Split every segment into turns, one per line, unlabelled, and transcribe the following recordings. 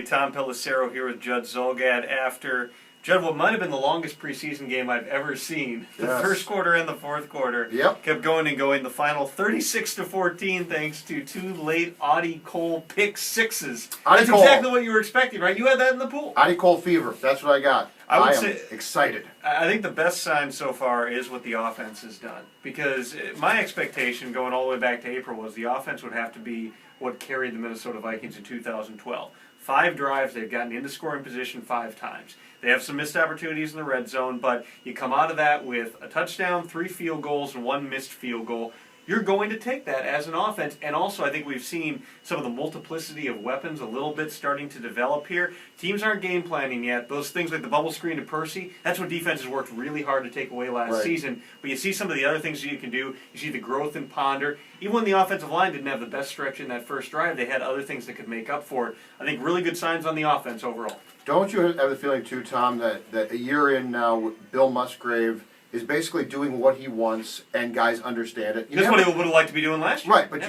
Tom Pelissero here with Judd Zulgad after, Judd, what might have been the longest preseason game I've ever seen. The first quarter and the fourth quarter kept going and going. The final 36-14 thanks to two late Audie Cole pick sixes. That's exactly what you were expecting, right? You had that in the pool.
Audie Cole fever. That's what I got. I am excited.
I think the best sign so far is what the offense has done. Because my expectation going all the way back to April was the offense would have to be what carried the Minnesota Vikings in 2012. 5 drives, they've gotten into scoring position 5 times. They have some missed opportunities in the red zone, but you come out of that with a touchdown, 3 field goals, and 1 missed field goal. You're going to take that as an offense, and also I think we've seen some of the multiplicity of weapons a little bit starting to develop here. Teams aren't game planning yet. Those things like the bubble screen to Percy, that's what defenses worked really hard to take away last season. But you see some of the other things that you can do. You see the growth in Ponder. Even when the offensive line didn't have the best stretch in that first drive, they had other things that could make up for it. I think really good signs on the offense overall.
Don't you have the feeling too, Tom, that a year in now, Bill Musgrave is basically doing what he wants, and guys understand it.
That's what he would have liked to be doing last year.
Right, but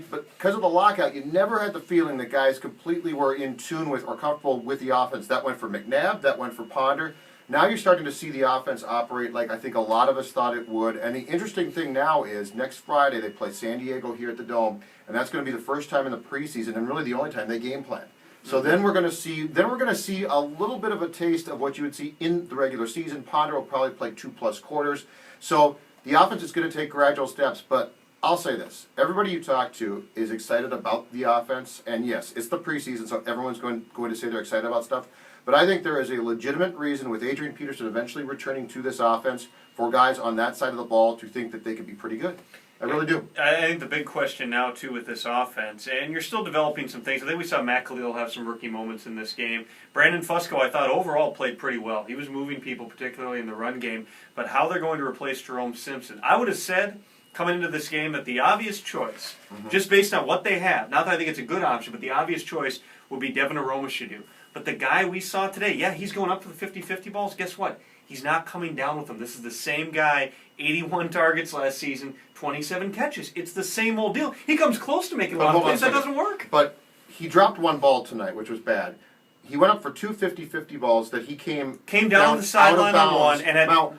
but because of the lockout, you never had the feeling that guys completely were in tune with or comfortable with the offense. That went for McNabb, that went for Ponder. Now you're starting to see the offense operate like I think a lot of us thought it would. And the interesting thing now is next Friday they play San Diego here at the Dome, and that's going to be the first time in the preseason and really the only time they game plan. So then we're going to see a little bit of a taste of what you would see in the regular season. Ponder will probably play 2+ quarters. So the offense is going to take gradual steps, but I'll say this. Everybody you talk to is excited about the offense, and yes, it's the preseason, so everyone's going to say they're excited about stuff. But I think there is a legitimate reason with Adrian Peterson eventually returning to this offense for guys on that side of the ball to think that they could be pretty good. I really do.
I think the big question now, too, with this offense, and you're still developing some things. I think we saw Matt Khalil have some rookie moments in this game. Brandon Fusco, I thought, overall played pretty well. He was moving people, particularly in the run game. But how they're going to replace Jerome Simpson, I would have said coming into this game that the obvious choice, just based on what they have, not that I think it's a good option, but the obvious choice would be Devin Aromashadu. But the guy we saw today, yeah, he's going up to the 50-50 balls. Guess what? He's not coming down with them. This is the same guy, 81 targets last season, 27 catches. It's the same old deal. He comes close to making a lot of plays. That doesn't work.
But he dropped 1 ball tonight, which was bad. He went up for 2 50-50 balls that he came
down the sideline on one, and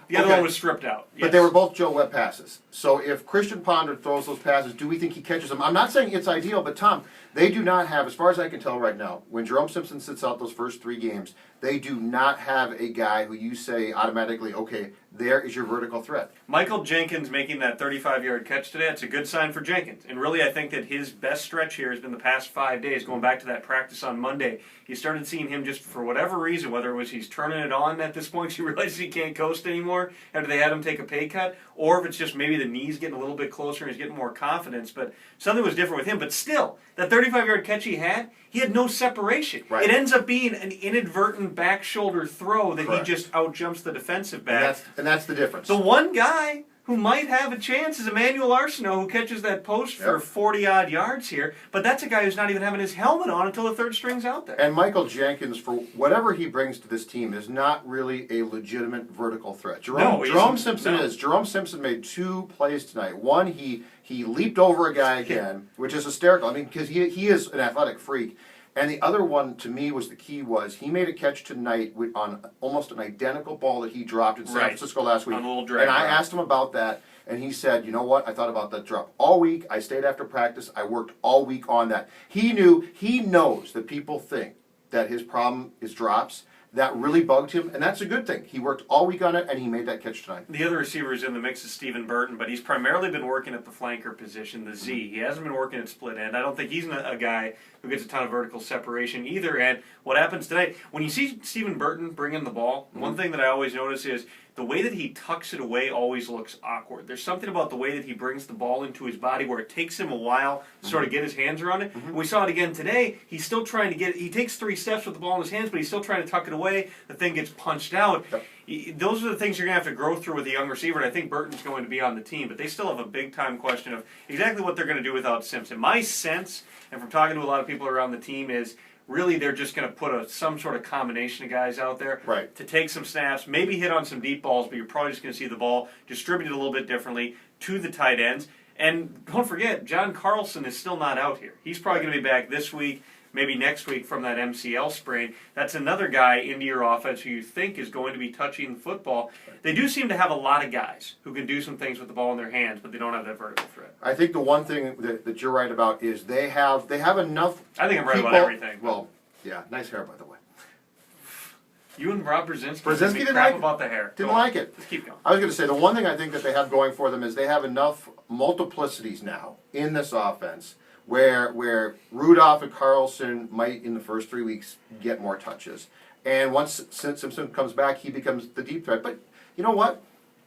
the other one was stripped out.
But they were both Joe Webb passes. So if Christian Ponder throws those passes, do we think he catches them? I'm not saying it's ideal, but Tom, they do not have, as far as I can tell right now, when Jerome Simpson sits out those first 3 games, they do not have a guy who you say automatically, okay, there is your vertical threat.
Michael Jenkins making that 35-yard catch today, that's a good sign for Jenkins. And really, I think that his best stretch here has been the past 5 days, going back to that practice on Monday. You started seeing him just for whatever reason, whether it was he's turning it on at this point, he realizes he can't coast anymore after they had him take a pay cut, or if it's just maybe the knees getting a little bit closer and he's getting more confidence. But something was different with him. But still, that 35-yard catch he had no separation. It ends up being an inadvertent back shoulder throw that he just outjumps the defensive back.
And that's the difference.
The one guy who might have a chance is Emmanuel Arsenault, who catches that post for 40-odd yards here. But that's a guy who's not even having his helmet on until the third string's out there.
And Michael Jenkins, for whatever he brings to this team, is not really a legitimate vertical threat. Jerome Simpson made 2 plays tonight. One, he leaped over a guy again, which is hysterical. I mean, because he is an athletic freak. And the other one, to me, was the key was he made a catch tonight on almost an identical ball that he dropped in San Francisco last week.
On a little drag
and I asked him about that, and he said, you know what, I thought about that drop all week. I stayed after practice. I worked all week on that. He knows that people think that his problem is drops. That really bugged him, and that's a good thing. He worked all week on it, and he made that catch tonight.
The other receiver in the mix is Stephen Burton, but he's primarily been working at the flanker position, the Z. He hasn't been working at split end. I don't think he's a guy who gets a ton of vertical separation either. And what happens today, when you see Stephen Burton bring in the ball, one thing that I always notice is the way that he tucks it away always looks awkward. There's something about the way that he brings the ball into his body where it takes him a while to sort of get his hands around it. And we saw it again today. He's still trying to he takes 3 steps with the ball in his hands, but he's still trying to tuck it away. The thing gets punched out. Those are the things you're going to have to grow through with a young receiver, and I think Burton's going to be on the team. But they still have a big-time question of exactly what they're going to do without Simpson. My sense, and from talking to a lot of people around the team, is really they're just going to put some sort of combination of guys out there to take some snaps, maybe hit on some deep balls, but you're probably just going to see the ball distributed a little bit differently to the tight ends. And don't forget, John Carlson is still not out here. He's probably going to be back this week. maybe next week from that MCL sprain. That's another guy into your offense who you think is going to be touching the football. They do seem to have a lot of guys who can do some things with the ball in their hands, but they don't have that vertical threat.
I think the one thing that you're right about is they have enough.
I think I'm right
people,
about everything.
Well, yeah, nice hair by the way.
You and Rob Brzezinski
Didn't
crap
like it.
about the hair.
Didn't like it.
Let's keep going.
I was going to say the one thing I think that they have going for them is they have enough multiplicities now in this offense where Rudolph and Carlson might in the first 3 weeks get more touches, and once Simpson comes back, he becomes the deep threat. But you know what?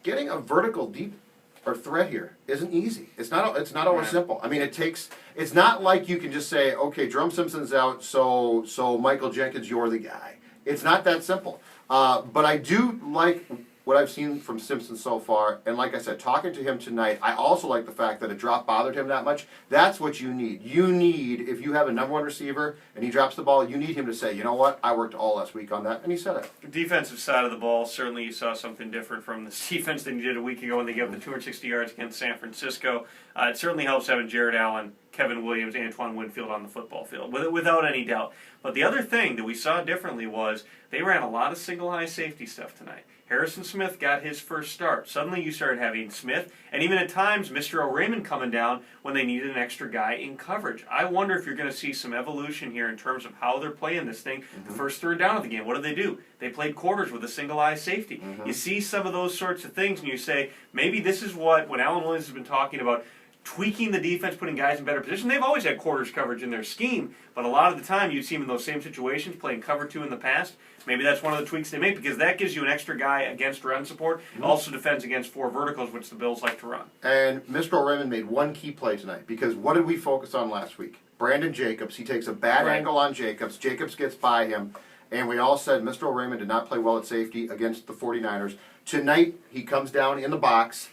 Getting a vertical deep or threat here isn't easy. It's not always simple. I mean, it's not like you can just say, okay, Drum Simpson's out, so Michael Jenkins, you're the guy. It's not that simple. But I do like what I've seen from Simpson so far, and like I said, talking to him tonight, I also like the fact that a drop bothered him that much. That's what you need. You need, if you have a number one receiver and he drops the ball, you need him to say, you know what, I worked all last week on that, and he said it.
The defensive side of the ball, certainly you saw something different from this defense than you did a week ago when they gave up the 260 yards against San Francisco. It certainly helps having Jared Allen, Kevin Williams, Antoine Winfield on the football field, without any doubt. But the other thing that we saw differently was they ran a lot of single-high safety stuff tonight. Harrison Smith got his first start. Suddenly you started having Smith, and even at times Mr. O'Raymond coming down when they needed an extra guy in coverage. I wonder if you're going to see some evolution here in terms of how they're playing this thing. The first third down of the game, what do? They played quarters with a single-eye safety. You see some of those sorts of things, and you say, maybe this is when Alan Williams has been talking about tweaking the defense, putting guys in better position. They've always had quarters coverage in their scheme, but a lot of the time you'd see them in those same situations playing cover two in the past. Maybe that's one of the tweaks they make because that gives you an extra guy against run support. It also defends against four verticals, which the Bills like to run.
And Mr. O'Raymond made one key play tonight because what did we focus on last week? Brandon Jacobs. He takes a bad angle on Jacobs. Jacobs gets by him. And we all said Mr. O'Raymond did not play well at safety against the 49ers. Tonight, he comes down in the box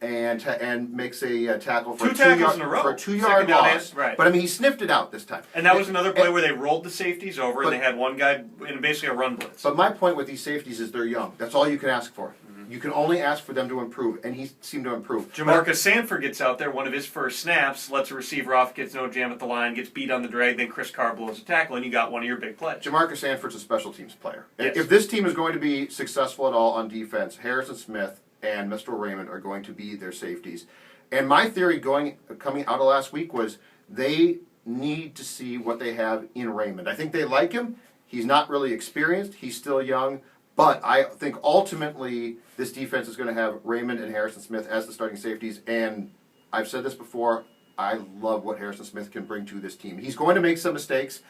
and makes a tackle for
Two tackles in a row.
For a 2-yard loss.
Right.
But I mean, he sniffed it out this time.
And that was another play where they rolled the safeties over and they had one guy in basically a run blitz.
But my point with these safeties is they're young. That's all you can ask for. You can only ask for them to improve, and he seemed to improve.
Jamarcus Sanford gets out there, one of his first snaps, lets a receiver off, gets no jam at the line, gets beat on the drag, then Chris Carr blows a tackle, and you got one of your big plays.
Jamarcus Sanford's a special teams player.
Yes.
If this team is going to be successful at all on defense, Harrison Smith and Mr. Raymond are going to be their safeties. And my theory coming out of last week was they need to see what they have in Raymond. I think they like him. He's not really experienced. He's still young. But I think ultimately this defense is going to have Raymond and Harrison Smith as the starting safeties. And I've said this before, I love what Harrison Smith can bring to this team. He's going to make some mistakes,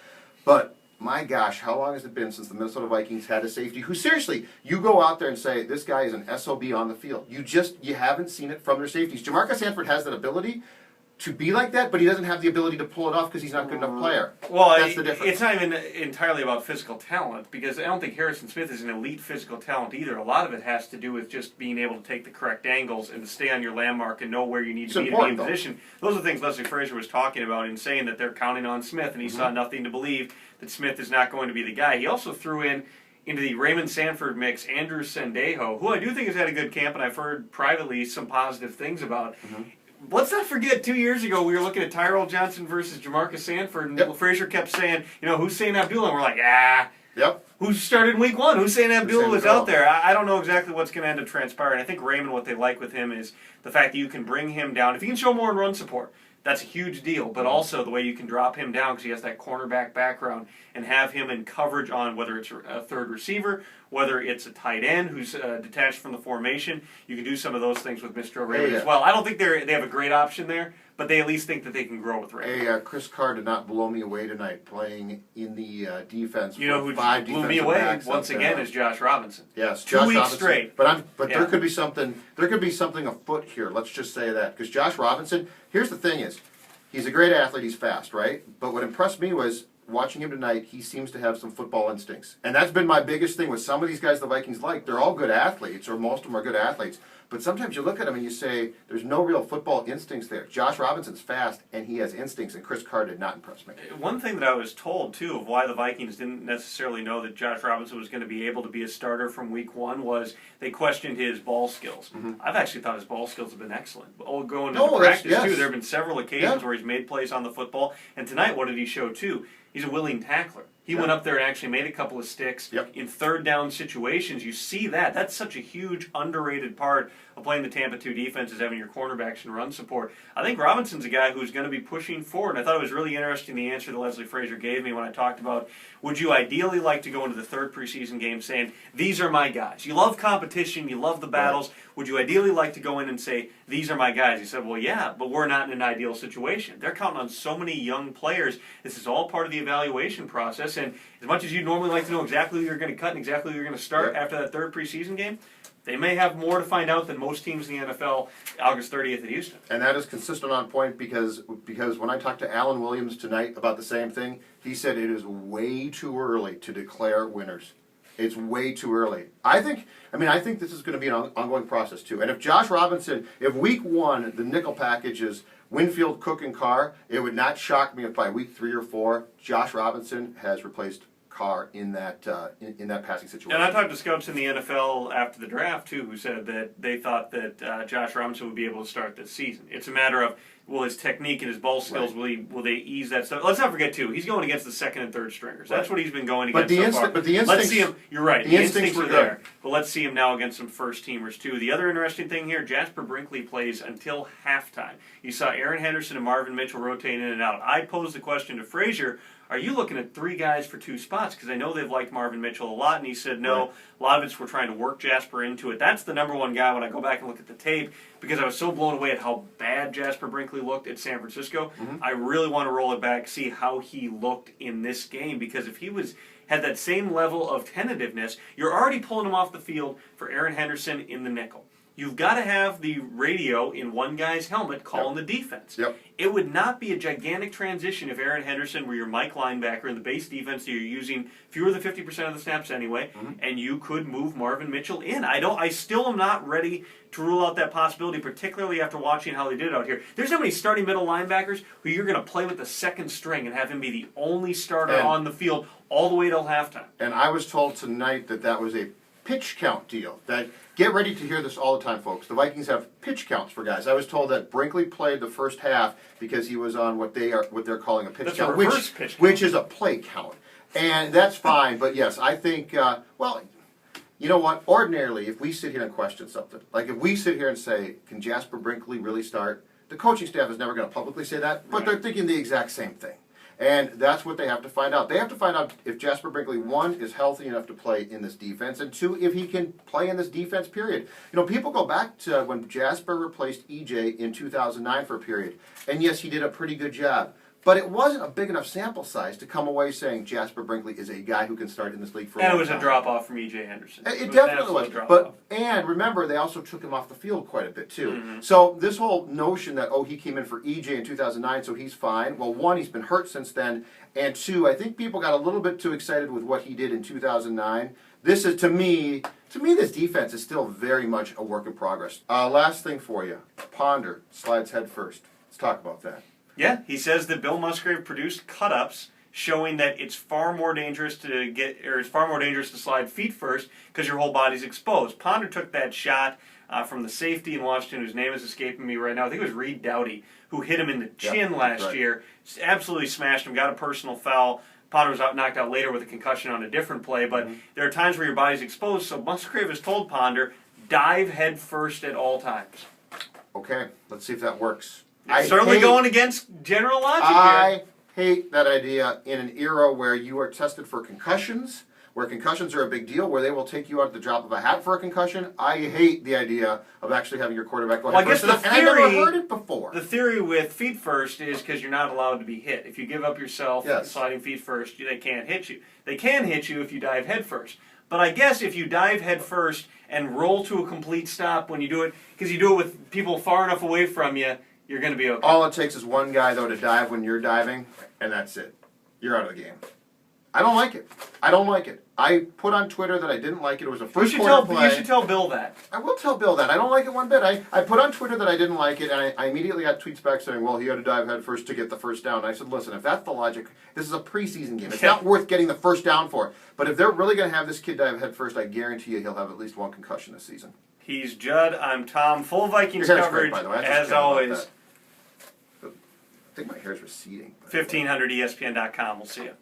but my gosh, how long has it been since the Minnesota Vikings had a safety who, seriously, you go out there and say, this guy is an SOB on the field. You haven't seen it from their safeties. Jamarcus Sanford has that ability to be like that, but he doesn't have the ability to pull it off because he's not a good enough player.
Well,
that's the difference.
It's not even entirely about physical talent because I don't think Harrison Smith is an elite physical talent either. A lot of it has to do with just being able to take the correct angles and to stay on your landmark and know where you need to be in position. Those are the things Leslie Frazier was talking about in saying that they're counting on Smith, and he saw nothing to believe that Smith is not going to be the guy. He also threw into the Raymond Sanford mix Andrew Sendejo, who I do think has had a good camp, and I've heard privately some positive things about. Let's not forget, 2 years ago, we were looking at Tyrell Johnson versus Jamarcus Sanford, and Frazier kept saying, Hussein Abdullah, and we're like, who started in week one? Hussein Abdullah was out there. I don't know exactly what's going to end up transpiring. I think Raymond, what they like with him is the fact that you can bring him down. If you can show more in run support, that's a huge deal, but also the way you can drop him down because he has that cornerback background and have him in coverage on whether it's a third receiver, whether it's a tight end who's detached from the formation. You can do some of those things with Mr. O'Reilly as well. I don't think they have a great option there, but they at least think that they can grow with Raymond.
Chris Carr did not blow me away tonight playing in the defense.
You know who blew me away once again is Josh Robinson.
Yes,
Josh 2 weeks Robinson. Straight.
But there could be something. There could be something afoot here. Let's just say that because Josh Robinson. Here's the thing: he's a great athlete. He's fast, right? But what impressed me was watching him tonight. He seems to have some football instincts, and that's been my biggest thing with some of these guys the Vikings like. They're all good athletes, or most of them are good athletes. But sometimes you look at him and you say, there's no real football instincts there. Josh Robinson's fast, and he has instincts, and Chris Carr did not impress me.
One thing that I was told, too, of why the Vikings didn't necessarily know that Josh Robinson was going to be able to be a starter from week one was they questioned his ball skills. I've actually thought his ball skills have been excellent. Going into practice, too, there have been several occasions where he's made plays on the football. And tonight, what did he show, too? He's a willing tackler. He went up there and actually made a couple of sticks in third down situations. You see that. That's such a huge, underrated part of playing the Tampa 2 defense is having your cornerbacks and run support. I think Robinson's a guy who's going to be pushing forward. And I thought it was really interesting the answer that Leslie Frazier gave me when I talked about, would you ideally like to go into the third preseason game saying, these are my guys. You love competition. You love the battles. Right. Would you ideally like to go in and say, these are my guys? He said, well, yeah, but we're not in an ideal situation. They're counting on so many young players. This is all part of the evaluation process. And as much as you normally like to know exactly who you're going to cut and exactly who you're going to start after that third preseason game, they may have more to find out than most teams in the NFL August 30th at Houston.
And that is consistent on point because when I talked to Alan Williams tonight about the same thing, he said it is way too early to declare winners. It's way too early. I think this is going to be an ongoing process too. And if Josh Robinson, if week 1 the nickel package is Winfield, Cook, and Carr, it would not shock me if by week 3 or 4 Josh Robinson has replaced Carr in that passing situation.
And I talked to scouts in the NFL after the draft too, who said that they thought that Josh Robinson would be able to start this season. It's a matter of, will his technique and his ball skills, will they ease that stuff? Let's not forget too, he's going against the second and third stringers. That's what he's been going against so far.
But the instincts,
let's see him. You're right. The instincts are there. But let's see him now against some first teamers too. The other interesting thing here, Jasper Brinkley plays until halftime. You saw Aaron Henderson and Marvin Mitchell rotating in and out. I posed the question to Frazier, are you looking at 3 guys for 2 spots? Because I know they've liked Marvin Mitchell a lot, and he said no. Right. A lot of it's we're trying to work Jasper into it. That's the number one guy when I go back and look at the tape, because I was so blown away at how bad Jasper Brinkley looked at San Francisco. Mm-hmm. I really want to roll it back, see how he looked in this game, because if he had that same level of tentativeness, you're already pulling him off the field for Aaron Henderson in the nickel. You've got to have the radio in one guy's helmet calling the defense.
Yep.
It would not be a gigantic transition if Aaron Henderson were your Mike linebacker in the base defense that you're using fewer than 50% of the snaps anyway, and you could move Marvin Mitchell in. I still am not ready to rule out that possibility, particularly after watching how they did it out here. There's so many starting middle linebackers who you're going to play with the second string and have him be the only starter on the field all the way till halftime.
And I was told tonight that was a pitch count deal. That get ready to hear this all the time, folks. The Vikings have pitch counts for guys. I was told that Brinkley played the first half because he was on what they're calling a pitch count, which is a play count, and that's fine. But yes, I think you know what? Ordinarily, if we sit here and question something, like if we sit here and say, "Can Jasper Brinkley really start?" The coaching staff is never going to publicly say that, but they're thinking the exact same thing. And that's what they have to find out. They have to find out if Jasper Brinkley, 1, is healthy enough to play in this defense, and 2, if he can play in this defense, period. You know, people go back to when Jasper replaced EJ in 2009 for a period. And yes, he did a pretty good job. But it wasn't a big enough sample size to come away saying Jasper Brinkley is a guy who can start in this league for a long time.
And it was a drop-off from E.J. Henderson.
It definitely was. And remember, they also took him off the field quite a bit, too. Mm-hmm. So this whole notion that, he came in for E.J. in 2009, so he's fine. Well, 1, he's been hurt since then. And 2, I think people got a little bit too excited with what he did in 2009. This is, to me, this defense is still very much a work in progress. Last thing for you. Ponder slides head first. Let's talk about that.
Yeah, he says that Bill Musgrave produced cut-ups showing that it's far more dangerous to slide feet first because your whole body's exposed. Ponder took that shot from the safety in Washington, whose name is escaping me right now. I think it was Reed Doughty, who hit him in the chin last year. Absolutely smashed him, got a personal foul. Ponder was knocked out later with a concussion on a different play, but there are times where your body's exposed, so Musgrave has told Ponder, dive head first at all times.
Okay, let's see if that works.
It's certainly going against general logic here.
I hate that idea in an era where you are tested for concussions, where concussions are a big deal, where they will take you out at the drop of a hat for a concussion. I hate the idea of actually having your quarterback go head first. And I never heard it before.
The theory with feet first is because you're not allowed to be hit. If you give up yourself sliding feet first, they can't hit you. They can hit you if you dive head first. But I guess if you dive head first and roll to a complete stop when you do it, because you do it with people far enough away from you, you're going to be okay.
All it takes is one guy, though, to dive when you're diving, and that's it. You're out of the game. I don't like it. I put on Twitter that I didn't like it. It was a first quarter play.
You should tell Bill that.
I will tell Bill that. I don't like it one bit. I put on Twitter that I didn't like it, and I immediately got tweets back saying, well, he had to dive head first to get the first down. And I said, listen, if that's the logic, this is a preseason game. It's not worth getting the first down for. But if they're really going to have this kid dive head first, I guarantee you he'll have at least 1 concussion this season.
He's Judd. I'm Tom. Full Vikings coverage,
by the way.
as always.
I think my hair's receding.
1500ESPN.com. We'll see you.